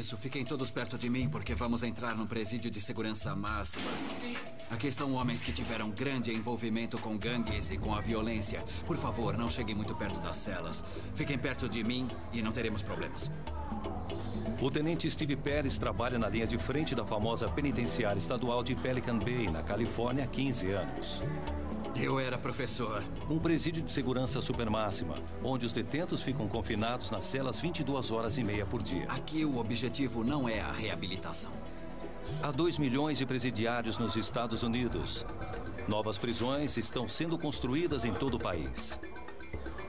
isso, fiquem todos perto de mim, porque vamos entrar num presídio de segurança máxima. Aqui estão homens que tiveram grande envolvimento com gangues e com a violência. Por favor, não cheguem muito perto das celas. Fiquem perto de mim e não teremos problemas. O tenente Steve Pérez trabalha na linha de frente da famosa penitenciária estadual de Pelican Bay, na Califórnia, há 15 anos. Eu era professor. Um presídio de segurança supermáxima, onde os detentos ficam confinados nas celas 22 horas e meia por dia. Aqui o objetivo não é a reabilitação. Há 2 milhões de presidiários nos Estados Unidos. Novas prisões estão sendo construídas em todo o país.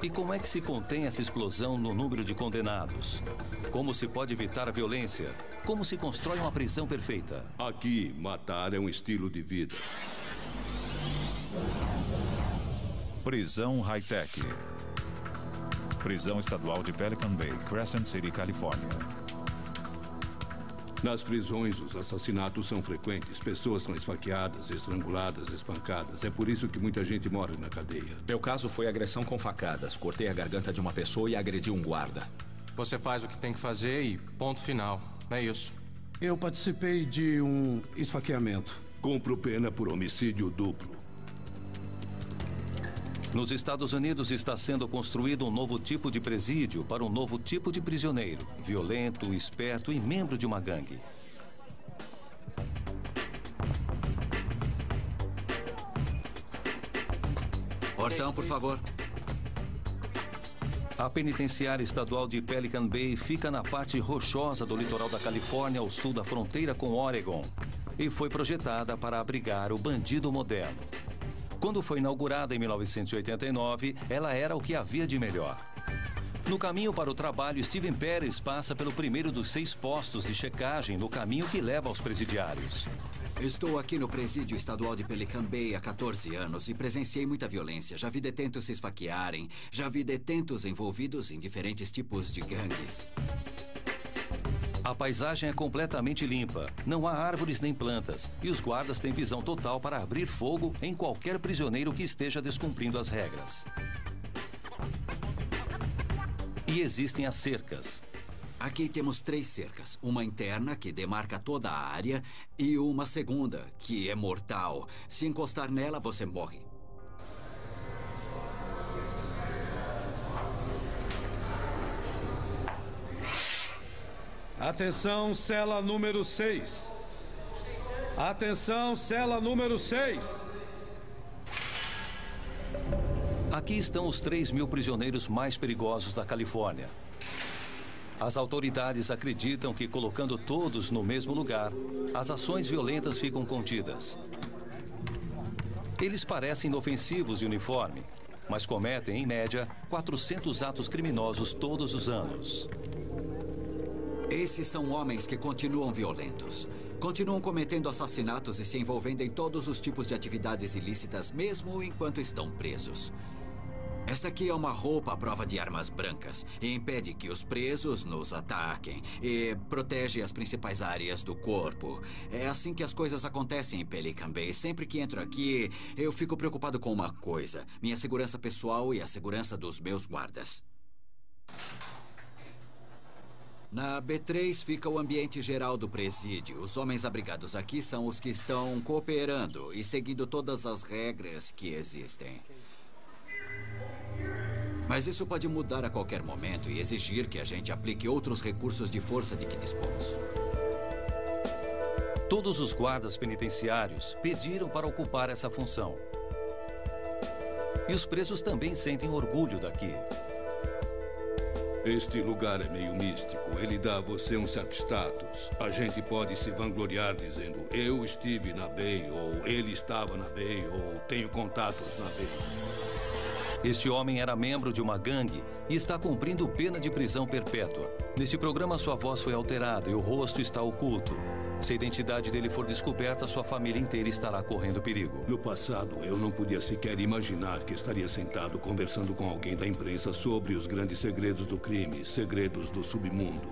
E como é que se contém essa explosão no número de condenados? Como se pode evitar a violência? Como se constrói uma prisão perfeita? Aqui, matar é um estilo de vida. Prisão High-Tech. Prisão Estadual de Pelican Bay, Crescent City, Califórnia. Nas prisões, os assassinatos são frequentes. Pessoas são esfaqueadas, estranguladas, espancadas. É por isso que muita gente morre na cadeia. Meu caso foi agressão com facadas. Cortei a garganta de uma pessoa e agredi um guarda. Você faz o que tem que fazer e ponto final. É isso. Eu participei de um esfaqueamento. Cumpro pena por homicídio duplo. Nos Estados Unidos está sendo construído um novo tipo de presídio para um novo tipo de prisioneiro, violento, esperto e membro de uma gangue. Portão, por favor. A penitenciária estadual de Pelican Bay fica na parte rochosa do litoral da Califórnia, ao sul da fronteira com Oregon, e foi projetada para abrigar o bandido moderno. Quando foi inaugurada em 1989, ela era o que havia de melhor. No caminho para o trabalho, Steven Pérez passa pelo primeiro dos 6 postos de checagem no caminho que leva aos presidiários. Estou aqui no presídio estadual de Pelican Bay há 14 anos e presenciei muita violência. Já vi detentos se esfaquearem, já vi detentos envolvidos em diferentes tipos de gangues. A paisagem é completamente limpa, não há árvores nem plantas, e os guardas têm visão total para abrir fogo em qualquer prisioneiro que esteja descumprindo as regras. E existem as cercas. Aqui temos 3 cercas. Uma interna, que demarca toda a área, e uma segunda, que é mortal. Se encostar nela, você morre. Atenção, cela número 6. Atenção, cela número 6. Aqui estão os 3.000 prisioneiros mais perigosos da Califórnia. As autoridades acreditam que, colocando todos no mesmo lugar, as ações violentas ficam contidas. Eles parecem inofensivos de uniforme, mas cometem, em média, 400 atos criminosos todos os anos. Esses são homens que continuam violentos. Continuam cometendo assassinatos e se envolvendo em todos os tipos de atividades ilícitas, mesmo enquanto estão presos. Esta aqui é uma roupa à prova de armas brancas e impede que os presos nos ataquem e protege as principais áreas do corpo. É assim que as coisas acontecem em Pelican Bay. Sempre que entro aqui, eu fico preocupado com uma coisa: minha segurança pessoal e a segurança dos meus guardas. Na B3 fica o ambiente geral do presídio. Os homens abrigados aqui são os que estão cooperando e seguindo todas as regras que existem. Mas isso pode mudar a qualquer momento e exigir que a gente aplique outros recursos de força de que dispomos. Todos os guardas penitenciários pediram para ocupar essa função. E os presos também sentem orgulho daqui. Este lugar é meio místico. Ele dá a você um certo status. A gente pode se vangloriar dizendo: eu estive na Bay, ou ele estava na Bay, ou tenho contatos na Bay. Este homem era membro de uma gangue e está cumprindo pena de prisão perpétua. Neste programa, sua voz foi alterada e o rosto está oculto. Se a identidade dele for descoberta, sua família inteira estará correndo perigo. No passado, eu não podia sequer imaginar que estaria sentado conversando com alguém da imprensa sobre os grandes segredos do crime, segredos do submundo.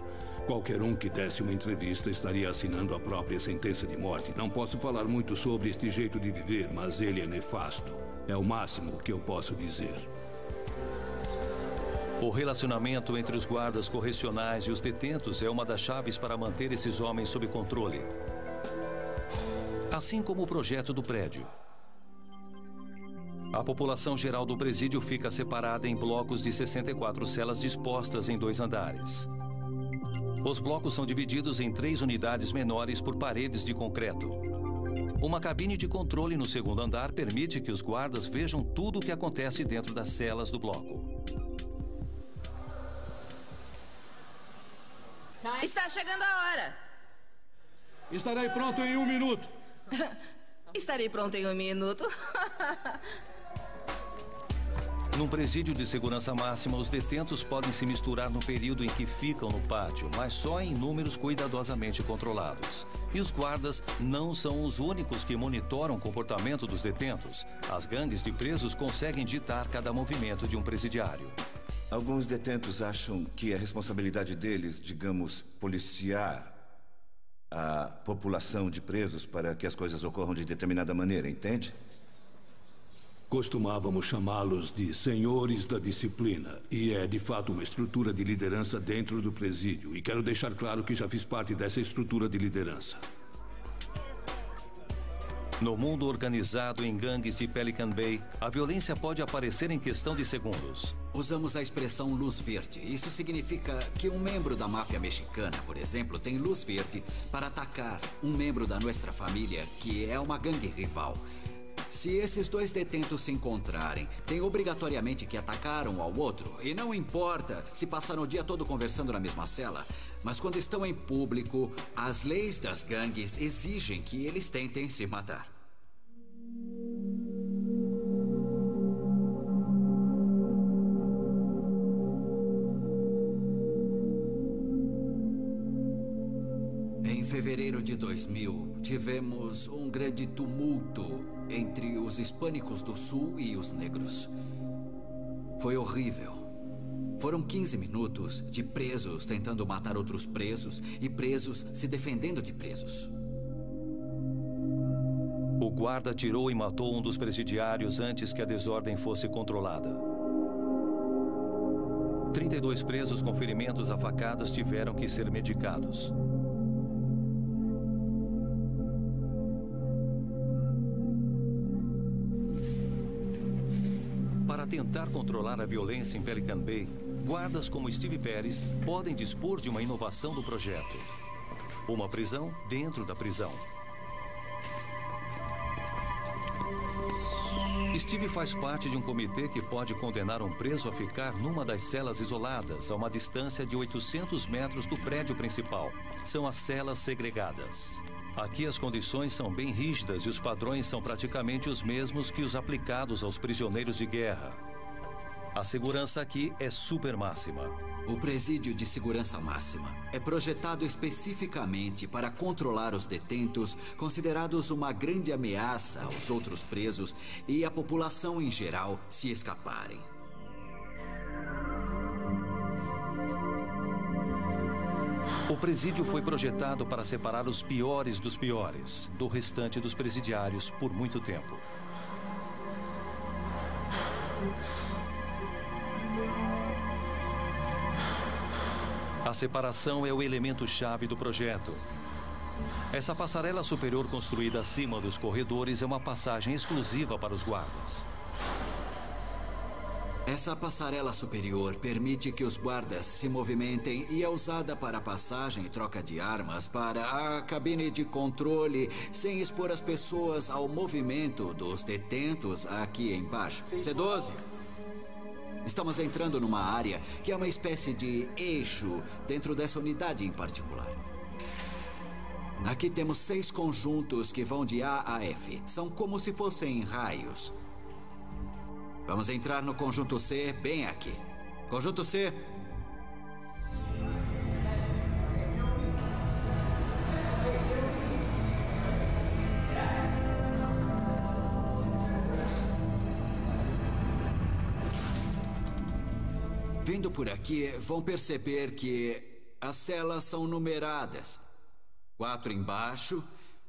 Qualquer um que desse uma entrevista estaria assinando a própria sentença de morte. Não posso falar muito sobre este jeito de viver, mas ele é nefasto. É o máximo que eu posso dizer. O relacionamento entre os guardas correcionais e os detentos é uma das chaves para manter esses homens sob controle. Assim como o projeto do prédio. A população geral do presídio fica separada em blocos de 64 celas dispostas em 2 andares. Os blocos são divididos em 3 unidades menores por paredes de concreto. Uma cabine de controle no 2º andar permite que os guardas vejam tudo o que acontece dentro das celas do bloco. Está chegando a hora. Estarei pronto em 1 minuto. Estarei pronto em 1 minuto. Num presídio de segurança máxima, os detentos podem se misturar no período em que ficam no pátio, mas só em números cuidadosamente controlados. E os guardas não são os únicos que monitoram o comportamento dos detentos. As gangues de presos conseguem ditar cada movimento de um presidiário. Alguns detentos acham que é responsabilidade deles, digamos, policiar a população de presos para que as coisas ocorram de determinada maneira, entende? Costumávamos chamá-los de senhores da disciplina. E é, de fato, uma estrutura de liderança dentro do presídio. E quero deixar claro que já fiz parte dessa estrutura de liderança. No mundo organizado em gangues de Pelican Bay, a violência pode aparecer em questão de segundos. Usamos a expressão luz verde. Isso significa que um membro da máfia mexicana, por exemplo, tem luz verde para atacar um membro da nossa família, que é uma gangue rival. Se esses 2 detentos se encontrarem, tem obrigatoriamente que atacar um ao outro. E não importa se passaram o dia todo conversando na mesma cela, mas quando estão em público, as leis das gangues exigem que eles tentem se matar. Em fevereiro de 2000, tivemos um grande tumulto entre os hispânicos do Sul e os negros. Foi horrível. Foram 15 minutos de presos tentando matar outros presos e presos se defendendo de presos. O guarda atirou e matou um dos presidiários antes que a desordem fosse controlada. 32 presos com ferimentos a facadas tiveram que ser medicados. Para tentar controlar a violência em Pelican Bay, guardas como Steve Perez podem dispor de uma inovação do projeto. Uma prisão dentro da prisão. Steve faz parte de um comitê que pode condenar um preso a ficar numa das celas isoladas, a uma distância de 800 metros do prédio principal. São as celas segregadas. Aqui as condições são bem rígidas e os padrões são praticamente os mesmos que os aplicados aos prisioneiros de guerra. A segurança aqui é super máxima. O presídio de segurança máxima é projetado especificamente para controlar os detentos considerados uma grande ameaça aos outros presos e a população em geral se escaparem. O presídio foi projetado para separar os piores dos piores do restante dos presidiários por muito tempo. A separação é o elemento-chave do projeto. Essa passarela superior construída acima dos corredores é uma passagem exclusiva para os guardas. Essa passarela superior permite que os guardas se movimentem e é usada para passagem e troca de armas para a cabine de controle, sem expor as pessoas ao movimento dos detentos aqui embaixo. C12. Estamos entrando numa área que é uma espécie de eixo dentro dessa unidade em particular. Aqui temos 6 conjuntos que vão de A a F. São como se fossem raios. Vamos entrar no conjunto C bem aqui. Conjunto C. Vindo por aqui, vão perceber que as celas são numeradas. 4 embaixo,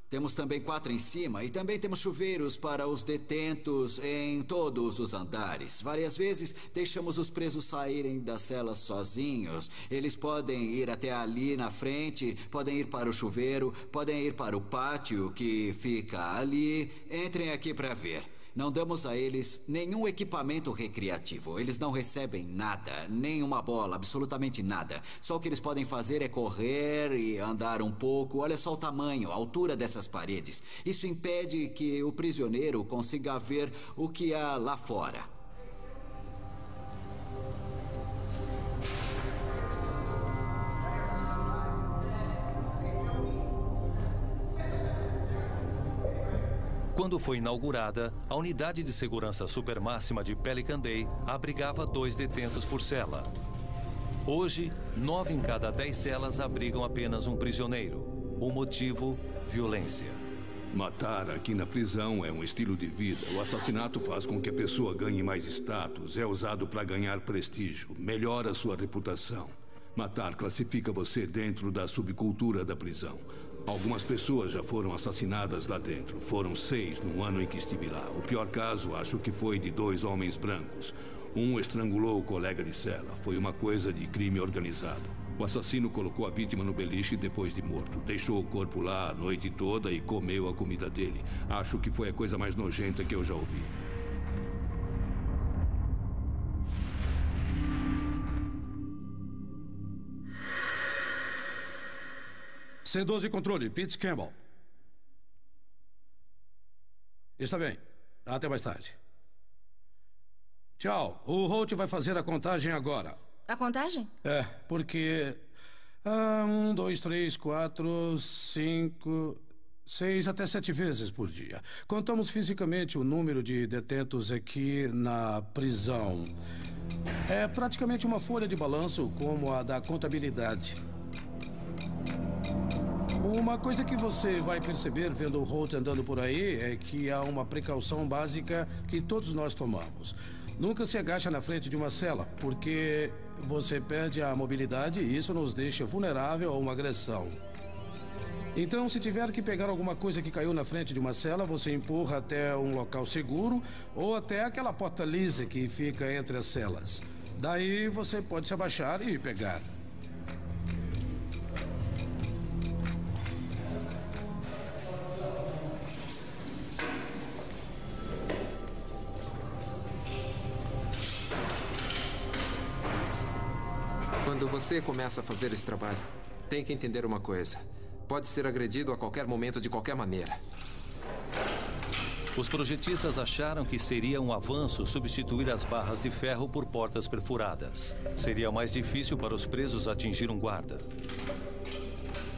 Temos também 4 em cima e também temos chuveiros para os detentos em todos os andares. Várias vezes deixamos os presos saírem das celas sozinhos. Eles podem ir até ali na frente, podem ir para o chuveiro, podem ir para o pátio que fica ali. Entrem aqui para ver. Não damos a eles nenhum equipamento recreativo. Eles não recebem nada, nem uma bola, absolutamente nada. Só o que eles podem fazer é correr e andar um pouco. Olha só o tamanho, a altura dessas paredes. Isso impede que o prisioneiro consiga ver o que há lá fora. Quando foi inaugurada, a unidade de segurança supermáxima de Pelican Bay abrigava 2 detentos por cela. Hoje, 9 em cada 10 celas abrigam apenas um prisioneiro. O motivo, violência. Matar aqui na prisão é um estilo de vida. O assassinato faz com que a pessoa ganhe mais status, é usado para ganhar prestígio, melhora sua reputação. Matar classifica você dentro da subcultura da prisão. Algumas pessoas já foram assassinadas lá dentro. Foram 6 no ano em que estive lá. O pior caso, acho que foi de 2 homens brancos. Um estrangulou o colega de cela. Foi uma coisa de crime organizado. O assassino colocou a vítima no beliche depois de morto. Deixou o corpo lá a noite toda e comeu a comida dele. Acho que foi a coisa mais nojenta que eu já ouvi. C12 controle, Pete Campbell. Está bem. Até mais tarde. Tchau. O Holt vai fazer a contagem agora. A contagem? É, porque... 1, 2, 3, 4, 5, 6 até 7 vezes por dia. Contamos fisicamente o número de detentos aqui na prisão. É praticamente uma folha de balanço como a da contabilidade. Uma coisa que você vai perceber vendo o Holt andando por aí é que há uma precaução básica que todos nós tomamos. Nunca se agacha na frente de uma cela, porque você perde a mobilidade e isso nos deixa vulnerável a uma agressão. Então, se tiver que pegar alguma coisa que caiu na frente de uma cela, você empurra até um local seguro ou até aquela porta lisa que fica entre as celas. Daí você pode se abaixar e pegar. Quando você começa a fazer esse trabalho, tem que entender uma coisa. Pode ser agredido a qualquer momento, de qualquer maneira. Os projetistas acharam que seria um avanço substituir as barras de ferro por portas perfuradas. Seria mais difícil para os presos atingir um guarda.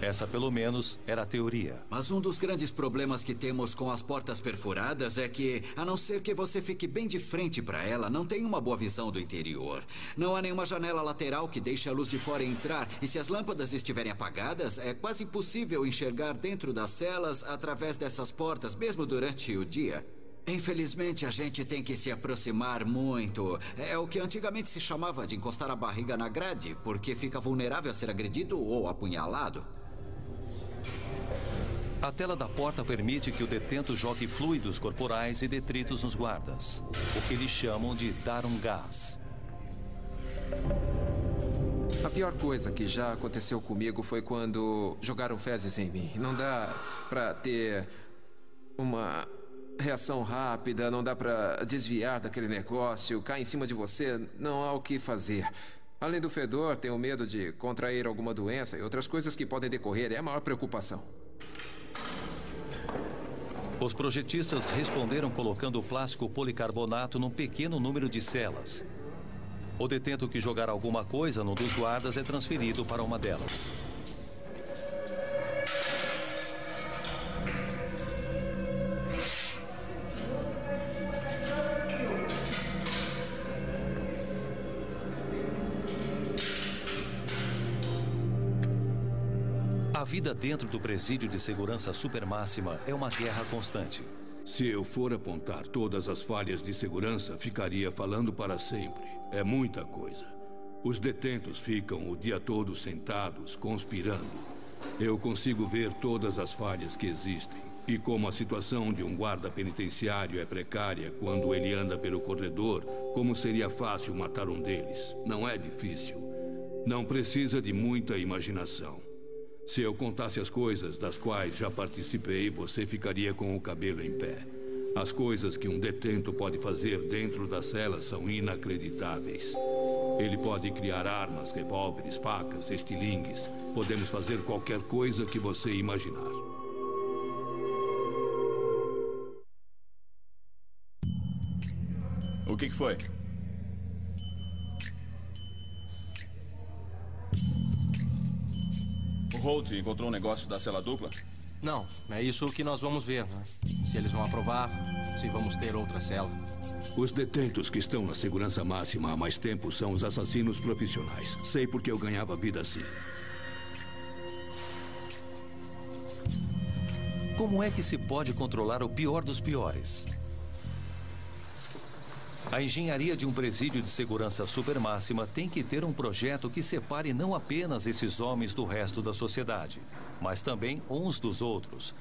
Essa, pelo menos, era a teoria. Mas um dos grandes problemas que temos com as portas perfuradas é que, a não ser que você fique bem de frente para ela, não tem uma boa visão do interior. Não há nenhuma janela lateral que deixe a luz de fora entrar. E se as lâmpadas estiverem apagadas, é quase impossível enxergar dentro das celas através dessas portas, mesmo durante o dia. Infelizmente, a gente tem que se aproximar muito. É o que antigamente se chamava de encostar a barriga na grade, porque fica vulnerável a ser agredido ou apunhalado. A tela da porta permite que o detento jogue fluidos corporais e detritos nos guardas, o que eles chamam de dar um gás. A pior coisa que já aconteceu comigo foi quando jogaram fezes em mim. Não dá pra ter uma reação rápida, não dá pra desviar daquele negócio, cai em cima de você, não há o que fazer. Além do fedor, tenho medo de contrair alguma doença e outras coisas que podem decorrer. É a maior preocupação. Os projetistas responderam colocando plástico policarbonato num pequeno número de celas. O detento que jogar alguma coisa num dos guardas é transferido para uma delas. A vida dentro do presídio de segurança supermáxima é uma guerra constante. Se eu for apontar todas as falhas de segurança, ficaria falando para sempre. É muita coisa. Os detentos ficam o dia todo sentados, conspirando. Eu consigo ver todas as falhas que existem. E como a situação de um guarda penitenciário é precária quando ele anda pelo corredor, como seria fácil matar um deles? Não é difícil. Não precisa de muita imaginação. Se eu contasse as coisas das quais já participei, você ficaria com o cabelo em pé. As coisas que um detento pode fazer dentro das celas são inacreditáveis. Ele pode criar armas, revólveres, facas, estilingues. Podemos fazer qualquer coisa que você imaginar. O que foi? O Holt encontrou um negócio da cela dupla? Não, é isso que nós vamos ver, né? Se eles vão aprovar, se vamos ter outra cela. Os detentos que estão na segurança máxima há mais tempo são os assassinos profissionais. Sei porque eu ganhava vida assim. Como é que se pode controlar o pior dos piores? A engenharia de um presídio de segurança supermáxima tem que ter um projeto que separe não apenas esses homens do resto da sociedade, mas também uns dos outros.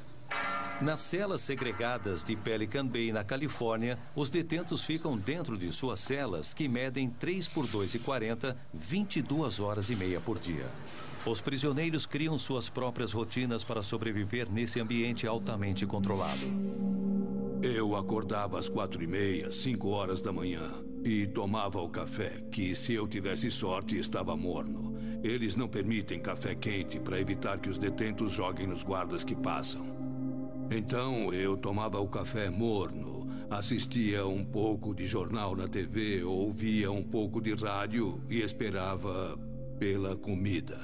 Nas celas segregadas de Pelican Bay, na Califórnia, os detentos ficam dentro de suas celas, que medem 3 por 2,40, 22 horas e meia por dia. Os prisioneiros criam suas próprias rotinas para sobreviver nesse ambiente altamente controlado. Eu acordava às 4h30, 5 horas da manhã, e tomava o café, que se eu tivesse sorte estava morno. Eles não permitem café quente para evitar que os detentos joguem nos guardas que passam. Então eu tomava o café morno, assistia um pouco de jornal na TV, ouvia um pouco de rádio e esperava pela comida.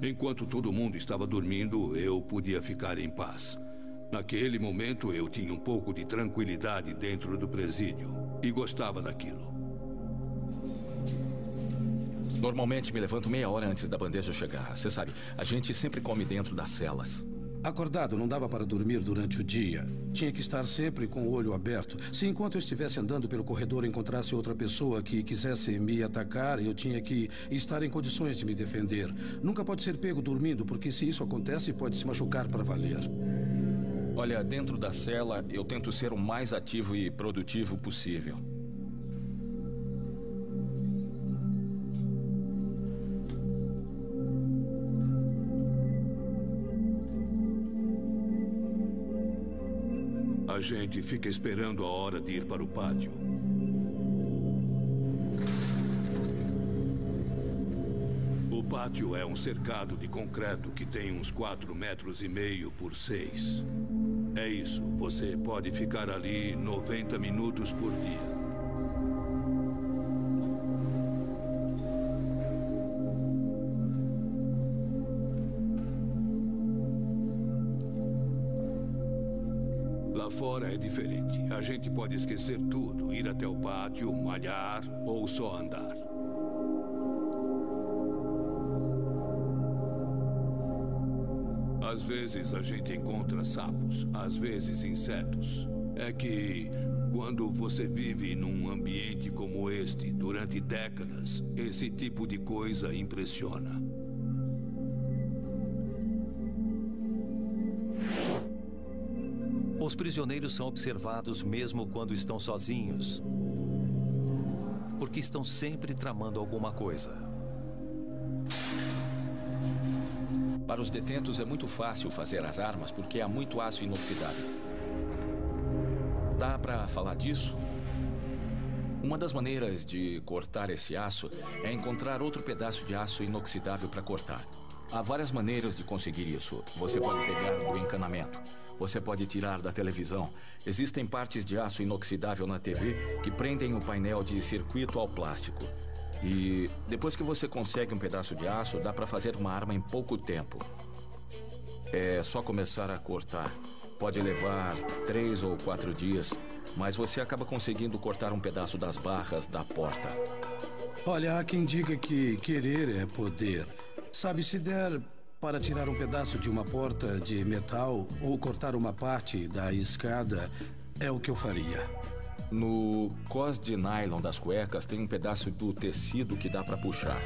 Enquanto todo mundo estava dormindo, eu podia ficar em paz. Naquele momento, eu tinha um pouco de tranquilidade dentro do presídio e gostava daquilo. Normalmente me levanto meia hora antes da bandeja chegar. Você sabe, a gente sempre come dentro das celas. Acordado, não dava para dormir durante o dia. Tinha que estar sempre com o olho aberto. Se enquanto eu estivesse andando pelo corredor encontrasse outra pessoa que quisesse me atacar, eu tinha que estar em condições de me defender. Nunca pode ser pego dormindo, porque se isso acontece, pode se machucar para valer. Olha, dentro da cela, eu tento ser o mais ativo e produtivo possível. A gente fica esperando a hora de ir para o pátio. O pátio é um cercado de concreto que tem uns 4,5 metros por 6. É isso, você pode ficar ali 90 minutos por dia. Lá fora é diferente. A gente pode esquecer tudo, ir até o pátio, malhar ou só andar. Às vezes a gente encontra sapos, às vezes insetos. É que quando você vive num ambiente como este durante décadas, esse tipo de coisa impressiona. Os prisioneiros são observados mesmo quando estão sozinhos, porque estão sempre tramando alguma coisa. Para os detentos é muito fácil fazer as armas porque há muito aço inoxidável. Dá para falar disso? Uma das maneiras de cortar esse aço é encontrar outro pedaço de aço inoxidável para cortar. Há várias maneiras de conseguir isso. Você pode pegar do encanamento. Você pode tirar da televisão. Existem partes de aço inoxidável na TV que prendem o painel de circuito ao plástico. E depois que você consegue um pedaço de aço, dá para fazer uma arma em pouco tempo. É só começar a cortar. Pode levar 3 ou 4 dias, mas você acaba conseguindo cortar um pedaço das barras da porta. Olha, há quem diga que querer é poder. Sabe, se der para tirar um pedaço de uma porta de metal ou cortar uma parte da escada, é o que eu faria. No cós de nylon das cuecas tem um pedaço do tecido que dá para puxar.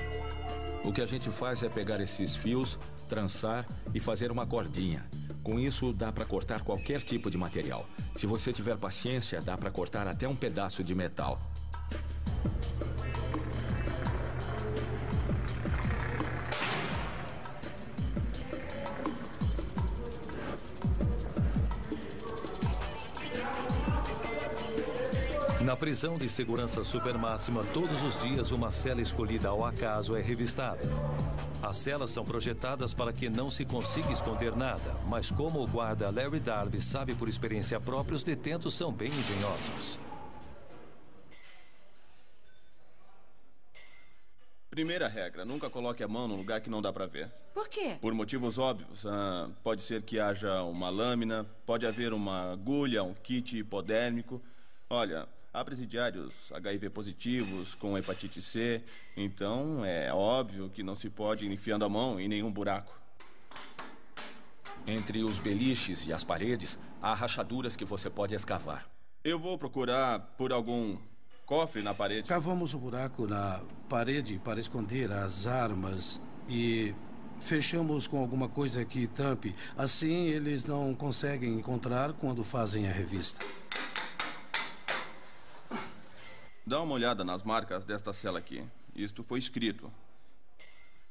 O que a gente faz é pegar esses fios, trançar e fazer uma cordinha. Com isso, dá para cortar qualquer tipo de material. Se você tiver paciência, dá para cortar até um pedaço de metal. Na prisão de segurança supermáxima, todos os dias uma cela escolhida ao acaso é revistada. As celas são projetadas para que não se consiga esconder nada, mas como o guarda Larry Darby sabe por experiência própria, os detentos são bem engenhosos. Primeira regra, nunca coloque a mão num lugar que não dá pra ver. Por quê? Por motivos óbvios. Pode ser que haja uma lâmina, pode haver uma agulha, um kit hipodérmico. Olha, há presidiários HIV positivos com hepatite C, então é óbvio que não se pode ir enfiando a mão em nenhum buraco. Entre os beliches e as paredes, há rachaduras que você pode escavar. Eu vou procurar por algum cofre na parede. Cavamos o buraco na parede para esconder as armas e fechamos com alguma coisa que tampe. Assim, eles não conseguem encontrar quando fazem a revista. Dá uma olhada nas marcas desta cela aqui. Isto foi escrito.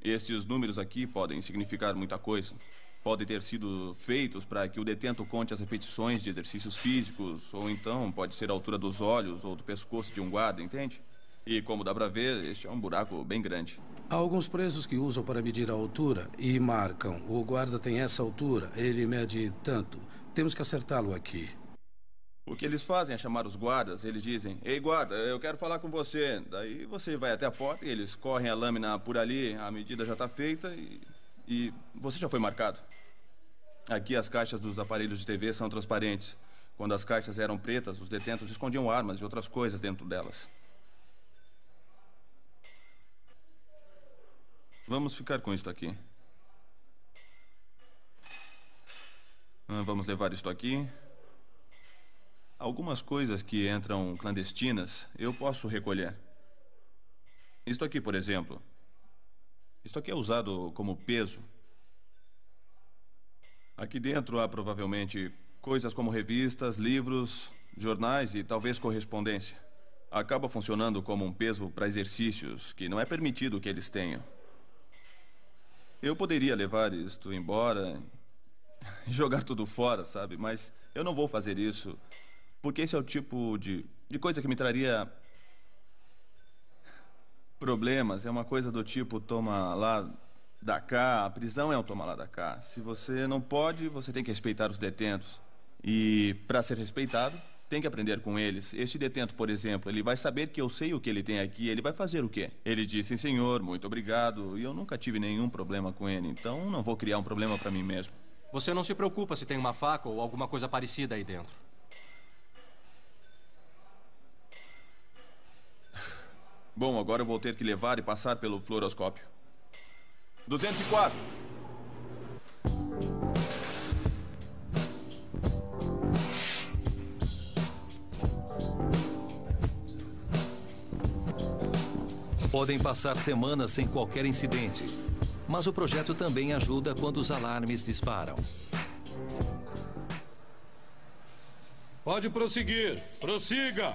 Estes números aqui podem significar muita coisa. Podem ter sido feitos para que o detento conte as repetições de exercícios físicos, ou então pode ser a altura dos olhos ou do pescoço de um guarda, entende? E como dá para ver, este é um buraco bem grande. Há alguns presos que usam para medir a altura e marcam. O guarda tem essa altura, ele mede tanto. Temos que acertá-lo aqui. O que eles fazem é chamar os guardas. Eles dizem: "Ei, guarda, eu quero falar com você." Daí você vai até a porta e eles correm a lâmina por ali. A medida já está feita e você já foi marcado. Aqui as caixas dos aparelhos de TV são transparentes. Quando as caixas eram pretas, os detentos escondiam armas e outras coisas dentro delas. Vamos ficar com isto aqui. Vamos levar isto aqui. Algumas coisas que entram clandestinas, eu posso recolher. Isto aqui, por exemplo. Isto aqui é usado como peso. Aqui dentro há provavelmente coisas como revistas, livros, jornais e talvez correspondência. Acaba funcionando como um peso para exercícios que não é permitido que eles tenham. Eu poderia levar isto embora e jogar tudo fora, sabe? Mas eu não vou fazer isso. Porque esse é o tipo de coisa que me traria problemas. É uma coisa do tipo toma lá da cá. A prisão é um toma lá da cá. Se você não pode, você tem que respeitar os detentos. E para ser respeitado, tem que aprender com eles. Este detento, por exemplo, ele vai saber que eu sei o que ele tem aqui. Ele vai fazer o quê? Ele diz: "Sim, senhor, muito obrigado." E eu nunca tive nenhum problema com ele. Então não vou criar um problema para mim mesmo. Você não se preocupa se tem uma faca ou alguma coisa parecida aí dentro. Bom, agora eu vou ter que levar e passar pelo fluoroscópio. 204. Podem passar semanas sem qualquer incidente, mas o projeto também ajuda quando os alarmes disparam. Pode prosseguir. Prossiga.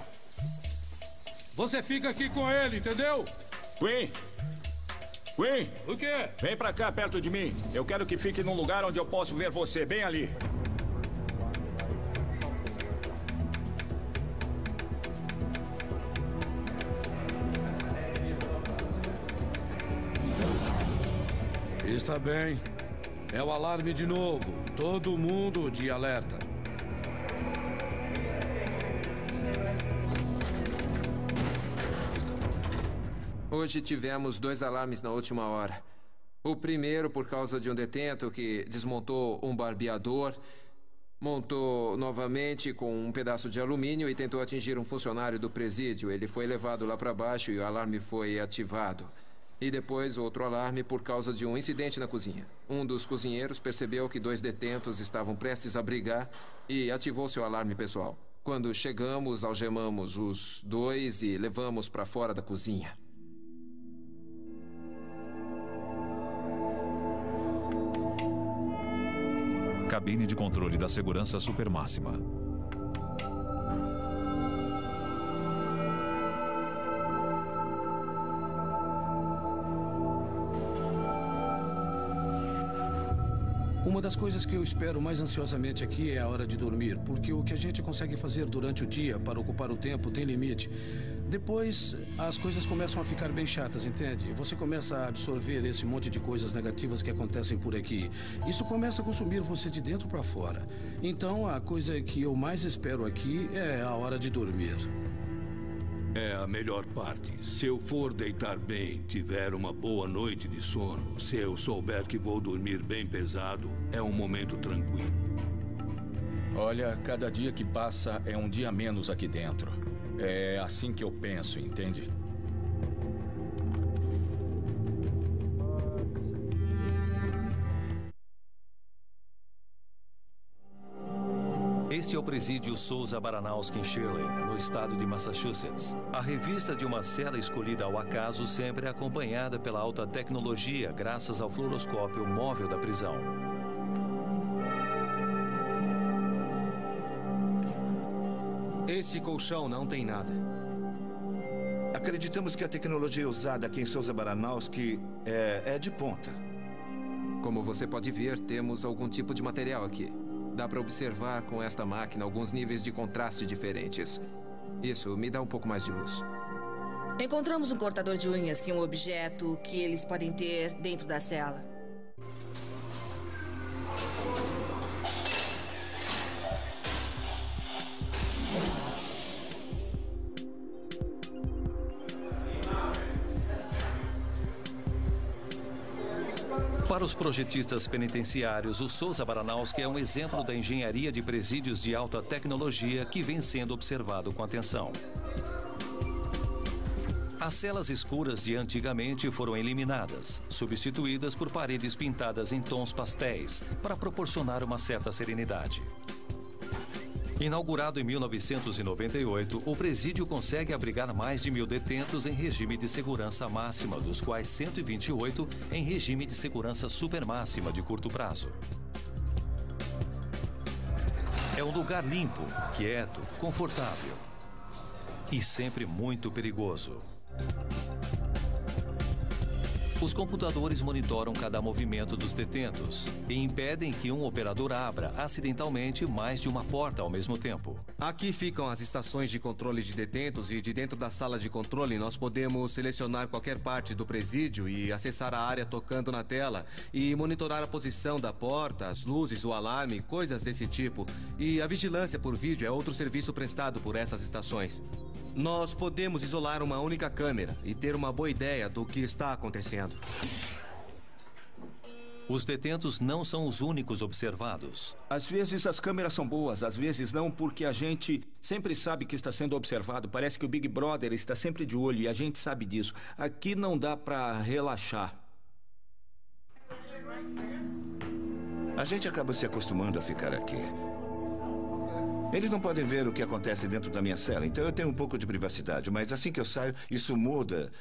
Você fica aqui com ele, entendeu? Queen! Queen! O quê? Vem pra cá, perto de mim. Eu quero que fique num lugar onde eu posso ver você, bem ali. Está bem. É o alarme de novo. Todo mundo de alerta. Hoje tivemos 2 alarmes na última hora. O primeiro por causa de um detento que desmontou um barbeador, montou novamente com um pedaço de alumínio e tentou atingir um funcionário do presídio. Ele foi levado lá para baixo e o alarme foi ativado. E depois outro alarme por causa de um incidente na cozinha. Um dos cozinheiros percebeu que 2 detentos estavam prestes a brigar e ativou seu alarme pessoal. Quando chegamos, algemamos os 2 e levamos para fora da cozinha. cabine de controle da segurança supermáxima. Uma das coisas que eu espero mais ansiosamente aqui é a hora de dormir, porque o que a gente consegue fazer durante o dia para ocupar o tempo tem limite. Depois, as coisas começam a ficar bem chatas, entende? Você começa a absorver esse monte de coisas negativas que acontecem por aqui. Isso começa a consumir você de dentro para fora. Então, a coisa que eu mais espero aqui é a hora de dormir. É a melhor parte. Se eu for deitar bem, tiver uma boa noite de sono, se eu souber que vou dormir bem pesado, é um momento tranquilo. Olha, cada dia que passa é um dia menos aqui dentro. É assim que eu penso, entende? Este é o presídio Souza Baranowski em Shirley, no estado de Massachusetts. A revista de uma cela escolhida ao acaso sempre é acompanhada pela alta tecnologia, graças ao fluoroscópio móvel da prisão. Esse colchão não tem nada. Acreditamos que a tecnologia usada aqui em Souza Baranowski é de ponta. Como você pode ver, temos algum tipo de material aqui. Dá para observar com esta máquina alguns níveis de contraste diferentes. Isso me dá um pouco mais de luz. Encontramos um cortador de unhas, que é um objeto que eles podem ter dentro da cela. Para os projetistas penitenciários, o Souza Baranowski é um exemplo da engenharia de presídios de alta tecnologia que vem sendo observado com atenção. As celas escuras de antigamente foram eliminadas, substituídas por paredes pintadas em tons pastéis, para proporcionar uma certa serenidade. Inaugurado em 1998, o presídio consegue abrigar mais de 1.000 detentos em regime de segurança máxima, dos quais 128 em regime de segurança supermáxima de curto prazo. É um lugar limpo, quieto, confortável e sempre muito perigoso. Os computadores monitoram cada movimento dos detentos e impedem que um operador abra acidentalmente mais de uma porta ao mesmo tempo. Aqui ficam as estações de controle de detentos e de dentro da sala de controle nós podemos selecionar qualquer parte do presídio e acessar a área tocando na tela e monitorar a posição da porta, as luzes, o alarme, coisas desse tipo. E a vigilância por vídeo é outro serviço prestado por essas estações. Nós podemos isolar uma única câmera e ter uma boa ideia do que está acontecendo. Os detentos não são os únicos observados. Às vezes as câmeras são boas, às vezes não, porque a gente sempre sabe que está sendo observado. Parece que o Big Brother está sempre de olho e a gente sabe disso. Aqui não dá para relaxar. A gente acaba se acostumando a ficar aqui. Eles não podem ver o que acontece dentro da minha cela, então eu tenho um pouco de privacidade. Mas assim que eu saio, isso muda.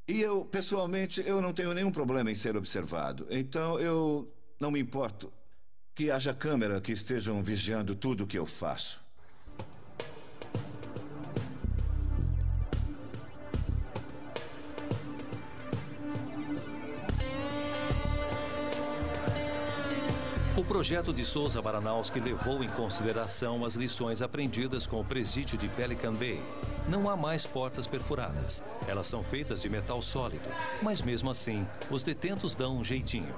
E eu, pessoalmente, eu não tenho nenhum problema em ser observado. Então eu não me importo que haja câmera que estejam vigiando tudo o que eu faço. O projeto de Souza Baranowski levou em consideração as lições aprendidas com o presídio de Pelican Bay. Não há mais portas perfuradas. Elas são feitas de metal sólido, mas mesmo assim, os detentos dão um jeitinho.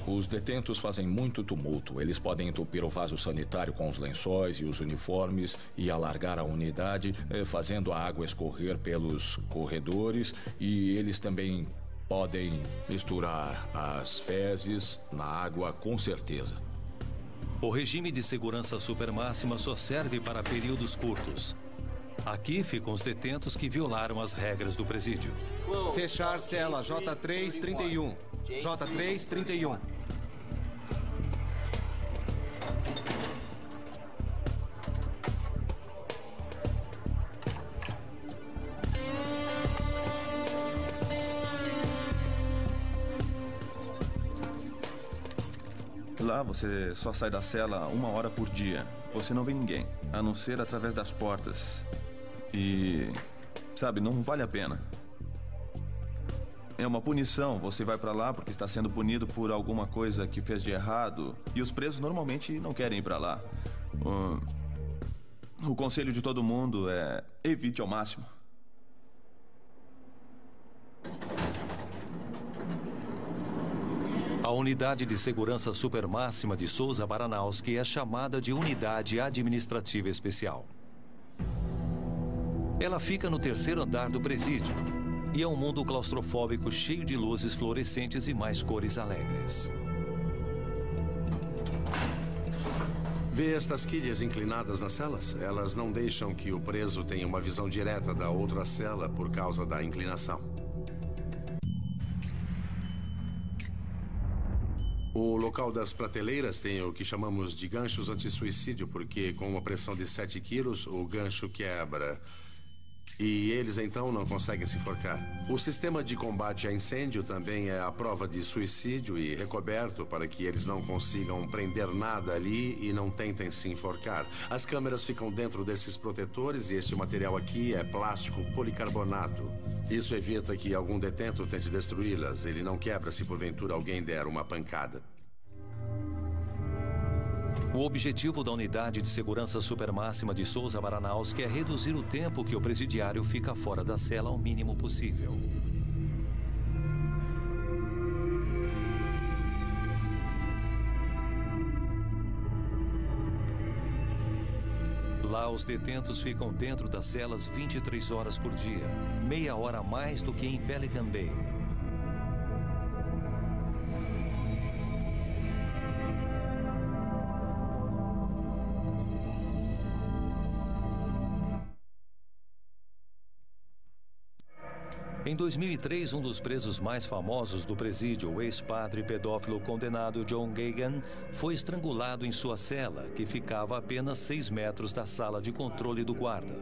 Os detentos fazem muito tumulto. Eles podem entupir o vaso sanitário com os lençóis e os uniformes e alargar a unidade, fazendo a água escorrer pelos corredores, e eles também podem misturar as fezes na água, com certeza. O regime de segurança supermáxima só serve para períodos curtos. Aqui ficam os detentos que violaram as regras do presídio. Fechar cela J331. J331. Lá você só sai da cela 1 hora por dia. Você não vê ninguém, a não ser através das portas. E... sabe, não vale a pena. É uma punição. Você vai pra lá porque está sendo punido por alguma coisa que fez de errado. E os presos normalmente não querem ir pra lá. O conselho de todo mundo é... evite ao máximo. A Unidade de Segurança Supermáxima de Souza Baranowski é chamada de Unidade Administrativa Especial. Ela fica no 3º andar do presídio e é um mundo claustrofóbico cheio de luzes fluorescentes e mais cores alegres. Vê estas quilhas inclinadas nas celas? Elas não deixam que o preso tenha uma visão direta da outra cela por causa da inclinação. O local das prateleiras tem o que chamamos de ganchos anti-suicídio, porque com uma pressão de 7 quilos, o gancho quebra. E eles, então, não conseguem se enforcar. O sistema de combate a incêndio também é à prova de suicídio e recoberto para que eles não consigam prender nada ali e não tentem se enforcar. As câmeras ficam dentro desses protetores e este material aqui é plástico policarbonato. Isso evita que algum detento tente destruí-las. Ele não quebra se porventura alguém der uma pancada. O objetivo da Unidade de Segurança Supermáxima de Souza Baranowski é reduzir o tempo que o presidiário fica fora da cela ao mínimo possível. Lá, os detentos ficam dentro das celas 23 horas por dia, meia hora a mais do que em Pelican Bay. Em 2003, um dos presos mais famosos do presídio, o ex-padre pedófilo condenado John Gagan, foi estrangulado em sua cela, que ficava a apenas 6 metros da sala de controle do guarda.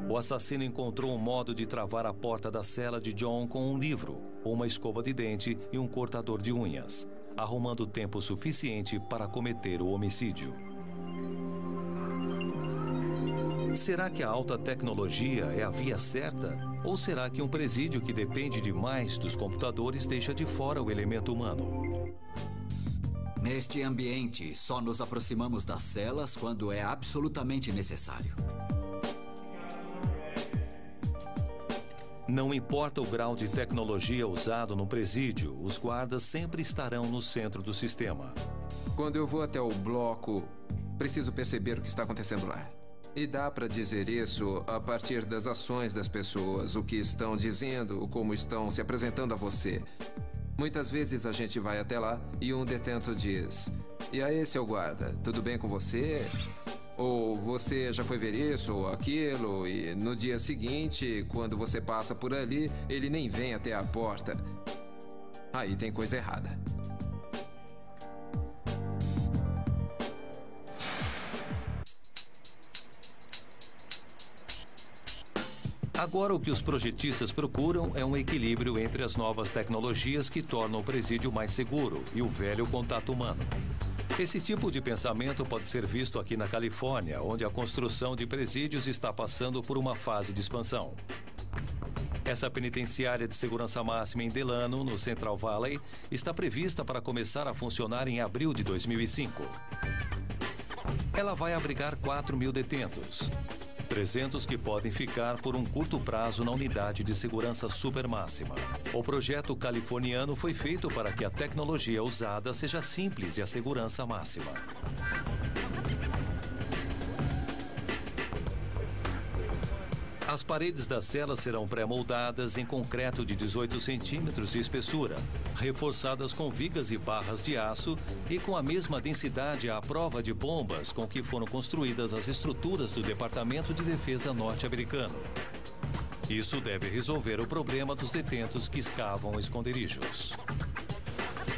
O assassino encontrou um modo de travar a porta da cela de John com um livro, uma escova de dente e um cortador de unhas, arrumando tempo suficiente para cometer o homicídio. Será que a alta tecnologia é a via certa? Ou será que um presídio que depende demais dos computadores deixa de fora o elemento humano? Neste ambiente, só nos aproximamos das celas quando é absolutamente necessário. Não importa o grau de tecnologia usado no presídio, os guardas sempre estarão no centro do sistema. Quando eu vou até o bloco, preciso perceber o que está acontecendo lá. E dá para dizer isso a partir das ações das pessoas, o que estão dizendo, como estão se apresentando a você. Muitas vezes a gente vai até lá e um detento diz: "E aí, seu guarda, tudo bem com você?" Ou "Você já foi ver isso ou aquilo?" E no dia seguinte, quando você passa por ali, ele nem vem até a porta. Aí tem coisa errada. Agora, o que os projetistas procuram é um equilíbrio entre as novas tecnologias que tornam o presídio mais seguro e o velho contato humano. Esse tipo de pensamento pode ser visto aqui na Califórnia, onde a construção de presídios está passando por uma fase de expansão. Essa penitenciária de segurança máxima em Delano, no Central Valley, está prevista para começar a funcionar em abril de 2005. Ela vai abrigar 4.000 detentos. 300 que podem ficar por um curto prazo na Unidade de Segurança Supermáxima. O projeto californiano foi feito para que a tecnologia usada seja simples e a segurança máxima. As paredes das celas serão pré-moldadas em concreto de 18 centímetros de espessura, reforçadas com vigas e barras de aço e com a mesma densidade à prova de bombas com que foram construídas as estruturas do Departamento de Defesa norte-americano. Isso deve resolver o problema dos detentos que escavam esconderijos.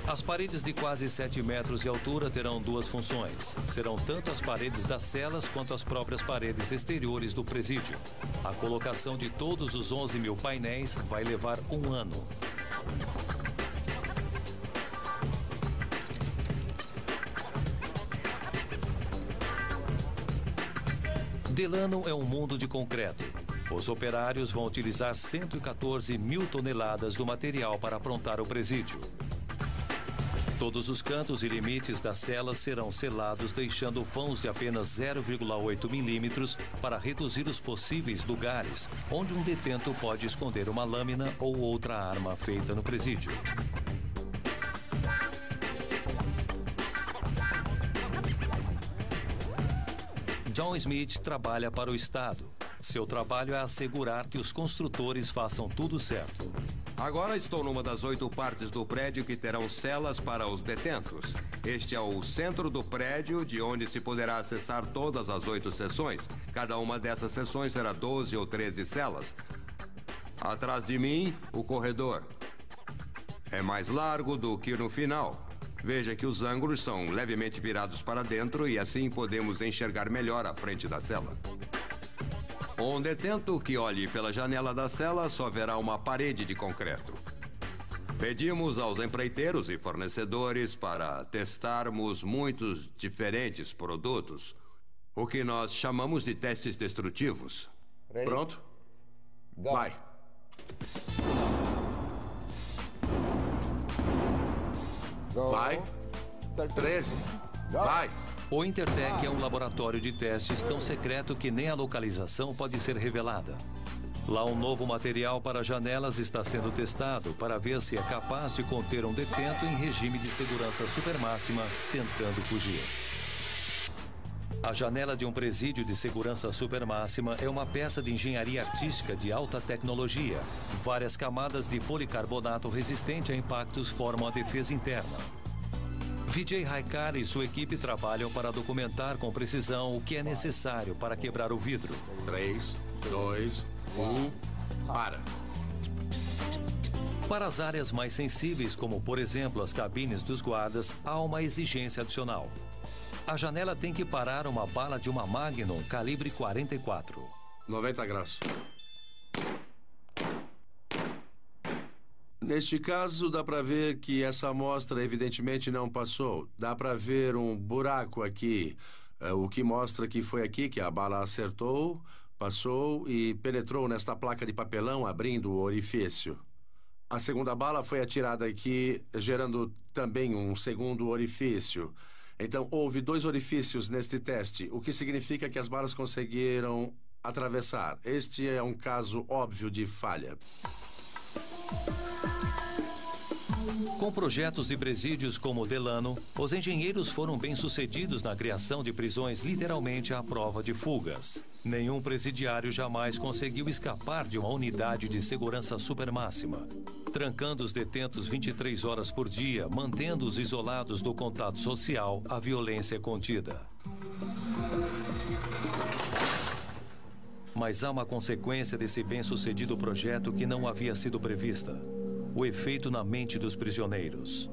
As paredes de quase 7 metros de altura terão duas funções. Serão tanto as paredes das celas quanto as próprias paredes exteriores do presídio. A colocação de todos os 11.000 painéis vai levar 1 ano. Delano é um mundo de concreto. Os operários vão utilizar 114 mil toneladas do material para aprontar o presídio. Todos os cantos e limites das celas serão selados, deixando vãos de apenas 0,8 milímetros para reduzir os possíveis lugares onde um detento pode esconder uma lâmina ou outra arma feita no presídio. John Smith trabalha para o Estado. Seu trabalho é assegurar que os construtores façam tudo certo. Agora estou numa das 8 partes do prédio que terão celas para os detentos. Este é o centro do prédio, de onde se poderá acessar todas as 8 seções. Cada uma dessas seções terá 12 ou 13 celas. Atrás de mim, o corredor. É mais largo do que no final. Veja que os ângulos são levemente virados para dentro e assim podemos enxergar melhor a frente da cela. Um detento que olhe pela janela da cela só verá uma parede de concreto. Pedimos aos empreiteiros e fornecedores para testarmos muitos diferentes produtos, o que nós chamamos de testes destrutivos. Pronto? Vai. Vai. 13. Vai. O Intertech é um laboratório de testes tão secreto que nem a localização pode ser revelada. Lá, um novo material para janelas está sendo testado para ver se é capaz de conter um detento em regime de segurança supermáxima tentando fugir. A janela de um presídio de segurança supermáxima é uma peça de engenharia artística de alta tecnologia. Várias camadas de policarbonato resistente a impactos formam a defesa interna. Vijay Raikar e sua equipe trabalham para documentar com precisão o que é necessário para quebrar o vidro. 3, 2, 1, para. Para as áreas mais sensíveis, como por exemplo as cabines dos guardas, há uma exigência adicional. A janela tem que parar uma bala de uma Magnum calibre 44. 90 graus. Neste caso, dá para ver que essa amostra evidentemente não passou. Dá para ver um buraco aqui, o que mostra que foi aqui que a bala acertou, passou e penetrou nesta placa de papelão, abrindo o orifício. A segunda bala foi atirada aqui, gerando também um segundo orifício. Então, houve 2 orifícios neste teste, o que significa que as balas conseguiram atravessar. Este é um caso óbvio de falha. Com projetos de presídios como o Delano, os engenheiros foram bem-sucedidos na criação de prisões literalmente à prova de fugas. Nenhum presidiário jamais conseguiu escapar de uma unidade de segurança supermáxima, trancando os detentos 23 horas por dia, mantendo-os isolados do contato social, a violência contida. Mas há uma consequência desse bem-sucedido projeto que não havia sido prevista. O efeito na mente dos prisioneiros.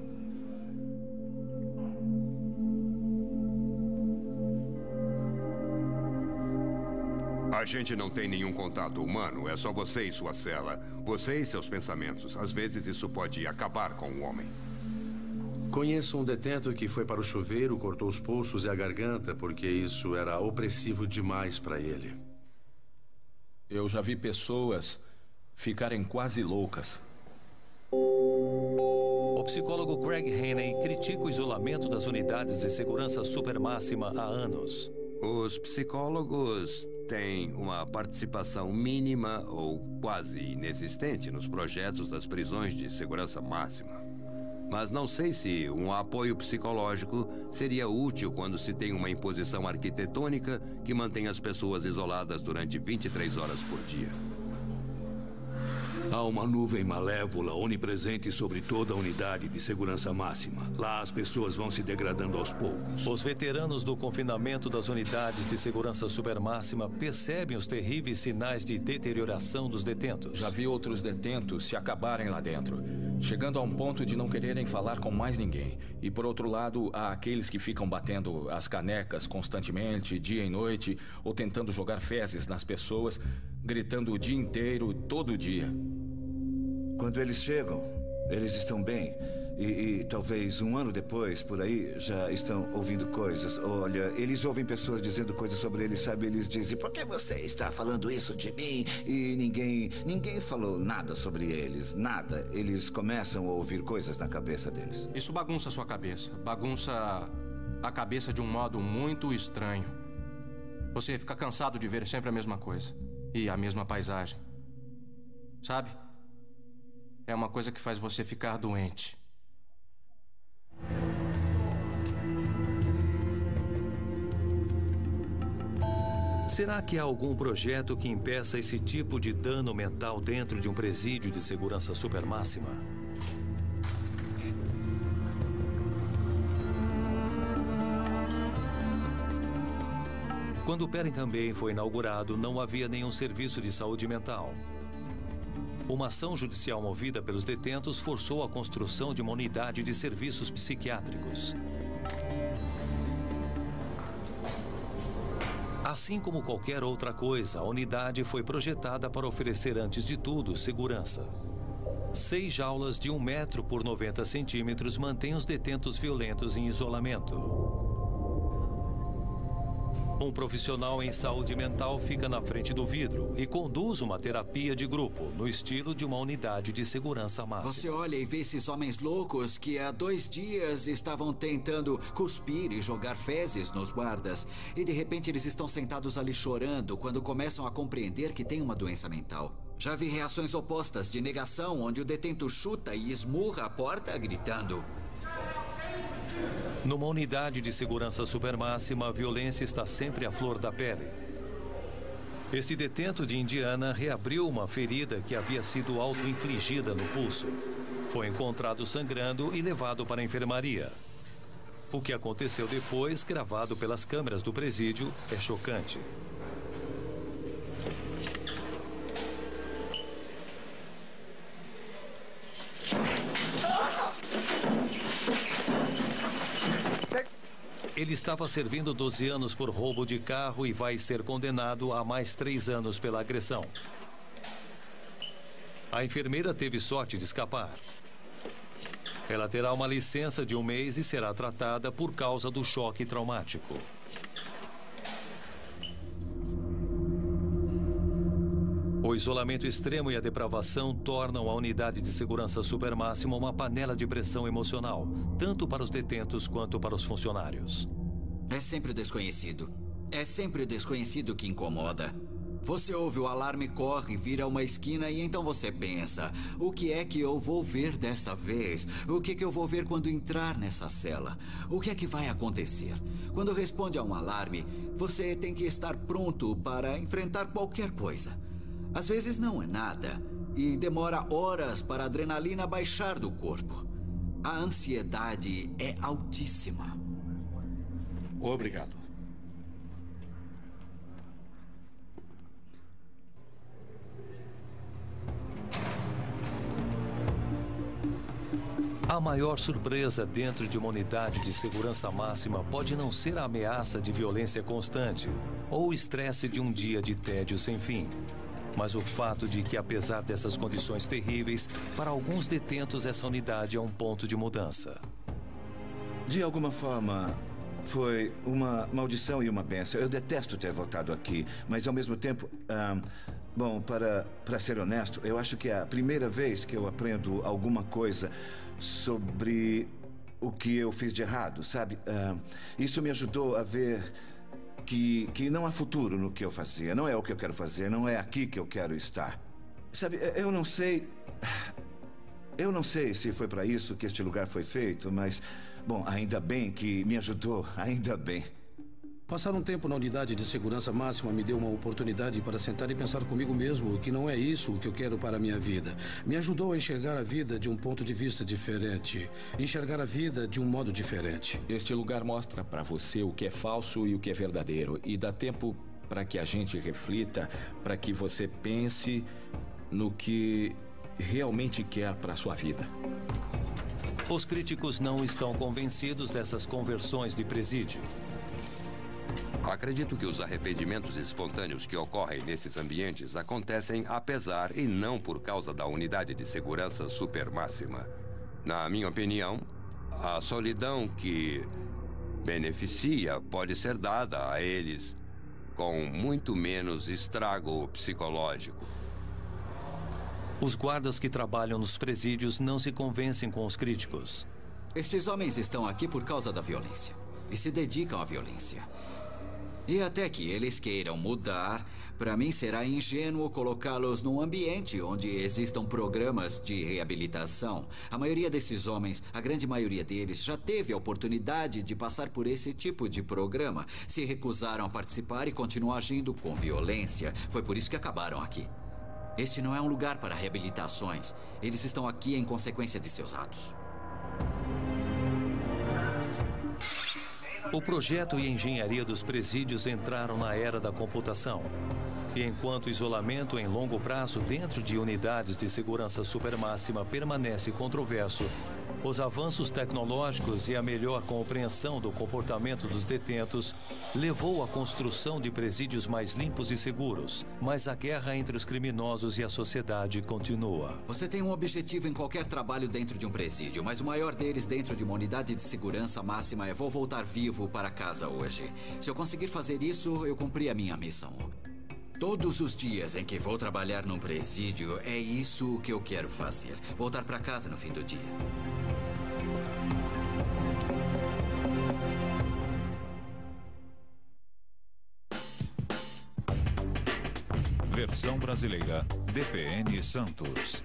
A gente não tem nenhum contato humano, é só você e sua cela. Você e seus pensamentos. Às vezes isso pode acabar com o homem. Conheço um detento que foi para o chuveiro, cortou os pulsos e a garganta, porque isso era opressivo demais para ele. Eu já vi pessoas ficarem quase loucas. O psicólogo Craig Haney critica o isolamento das unidades de segurança supermáxima há anos. Os psicólogos têm uma participação mínima ou quase inexistente nos projetos das prisões de segurança máxima. Mas não sei se um apoio psicológico seria útil quando se tem uma imposição arquitetônica que mantém as pessoas isoladas durante 23 horas por dia. Há uma nuvem malévola onipresente sobre toda a unidade de segurança máxima. Lá as pessoas vão se degradando aos poucos. Os veteranos do confinamento das unidades de segurança supermáxima percebem os terríveis sinais de deterioração dos detentos. Já vi outros detentos se acabarem lá dentro, chegando a um ponto de não quererem falar com mais ninguém. E por outro lado, há aqueles que ficam batendo as canecas constantemente, dia e noite, ou tentando jogar fezes nas pessoas, gritando o dia inteiro, todo dia. Quando eles chegam, eles estão bem. E talvez um ano depois, por aí, já estão ouvindo coisas. Olha, eles ouvem pessoas dizendo coisas sobre eles, sabe? Eles dizem, por que você está falando isso de mim? E ninguém falou nada sobre eles, nada. Eles começam a ouvir coisas na cabeça deles. Isso bagunça a sua cabeça. Bagunça a cabeça de um modo muito estranho. Você fica cansado de ver sempre a mesma coisa. E a mesma paisagem. Sabe? É uma coisa que faz você ficar doente. Será que há algum projeto que impeça esse tipo de dano mental dentro de um presídio de segurança supermáxima? Quando o Pelican Bay foi inaugurado, não havia nenhum serviço de saúde mental. Uma ação judicial movida pelos detentos forçou a construção de uma unidade de serviços psiquiátricos. Assim como qualquer outra coisa, a unidade foi projetada para oferecer, antes de tudo, segurança. 6 jaulas de 1 metro por 90 centímetros mantêm os detentos violentos em isolamento. Um profissional em saúde mental fica na frente do vidro e conduz uma terapia de grupo, no estilo de uma unidade de segurança máxima. Você olha e vê esses homens loucos que há 2 dias estavam tentando cuspir e jogar fezes nos guardas. E de repente eles estão sentados ali chorando quando começam a compreender que têm uma doença mental. Já vi reações opostas de negação, onde o detento chuta e esmurra a porta gritando. Numa unidade de segurança supermáxima, a violência está sempre à flor da pele. Este detento de Indiana reabriu uma ferida que havia sido auto-infligida no pulso. Foi encontrado sangrando e levado para a enfermaria. O que aconteceu depois, gravado pelas câmeras do presídio, é chocante. Ele estava servindo 12 anos por roubo de carro e vai ser condenado a mais 3 anos pela agressão. A enfermeira teve sorte de escapar. Ela terá uma licença de 1 mês e será tratada por causa do choque traumático. O isolamento extremo e a depravação tornam a unidade de segurança supermáxima uma panela de pressão emocional, tanto para os detentos quanto para os funcionários. É sempre o desconhecido. É sempre o desconhecido que incomoda. Você ouve o alarme, corre, vira uma esquina e então você pensa: o que é que eu vou ver desta vez? O que eu vou ver quando entrar nessa cela? O que é que vai acontecer? Quando responde a um alarme, você tem que estar pronto para enfrentar qualquer coisa. Às vezes não é nada e demora horas para a adrenalina baixar do corpo. A ansiedade é altíssima. Obrigado. A maior surpresa dentro de uma unidade de segurança máxima pode não ser a ameaça de violência constante ou o estresse de um dia de tédio sem fim, mas o fato de que, apesar dessas condições terríveis, para alguns detentos essa unidade é um ponto de mudança. De alguma forma, foi uma maldição e uma bênção. Eu detesto ter voltado aqui, mas ao mesmo tempo, bom, para ser honesto, eu acho que é a primeira vez que eu aprendo alguma coisa sobre o que eu fiz de errado, sabe? Isso me ajudou a ver que não há futuro no que eu fazia. Não é o que eu quero fazer, não é aqui que eu quero estar. Sabe, eu não sei se foi para isso que este lugar foi feito, mas, bom, ainda bem que me ajudou, ainda bem. Passar um tempo na unidade de segurança máxima me deu uma oportunidade para sentar e pensar comigo mesmo que não é isso o que eu quero para a minha vida. Me ajudou a enxergar a vida de um ponto de vista diferente, enxergar a vida de um modo diferente. Este lugar mostra para você o que é falso e o que é verdadeiro, e dá tempo para que a gente reflita, para que você pense no que realmente quer para a sua vida. Os críticos não estão convencidos dessas conversões de presídio. Acredito que os arrependimentos espontâneos que ocorrem nesses ambientes acontecem apesar e não por causa da unidade de segurança supermáxima. Na minha opinião, a solidão que beneficia pode ser dada a eles com muito menos estrago psicológico. Os guardas que trabalham nos presídios não se convencem com os críticos. Estes homens estão aqui por causa da violência e se dedicam à violência. E até que eles queiram mudar, para mim será ingênuo colocá-los num ambiente onde existam programas de reabilitação. A maioria desses homens, a grande maioria deles, já teve a oportunidade de passar por esse tipo de programa. Se recusaram a participar e continuam agindo com violência. Foi por isso que acabaram aqui. Este não é um lugar para reabilitações. Eles estão aqui em consequência de seus atos. O projeto e a engenharia dos presídios entraram na era da computação. E enquanto o isolamento em longo prazo dentro de unidades de segurança supermáxima permanece controverso, os avanços tecnológicos e a melhor compreensão do comportamento dos detentos levou à construção de presídios mais limpos e seguros. Mas a guerra entre os criminosos e a sociedade continua. Você tem um objetivo em qualquer trabalho dentro de um presídio, mas o maior deles dentro de uma unidade de segurança máxima é: vou voltar vivo para casa hoje. Se eu conseguir fazer isso, eu cumpri a minha missão. Todos os dias em que vou trabalhar num presídio, é isso que eu quero fazer. Voltar para casa no fim do dia. Versão brasileira, DPN Santos.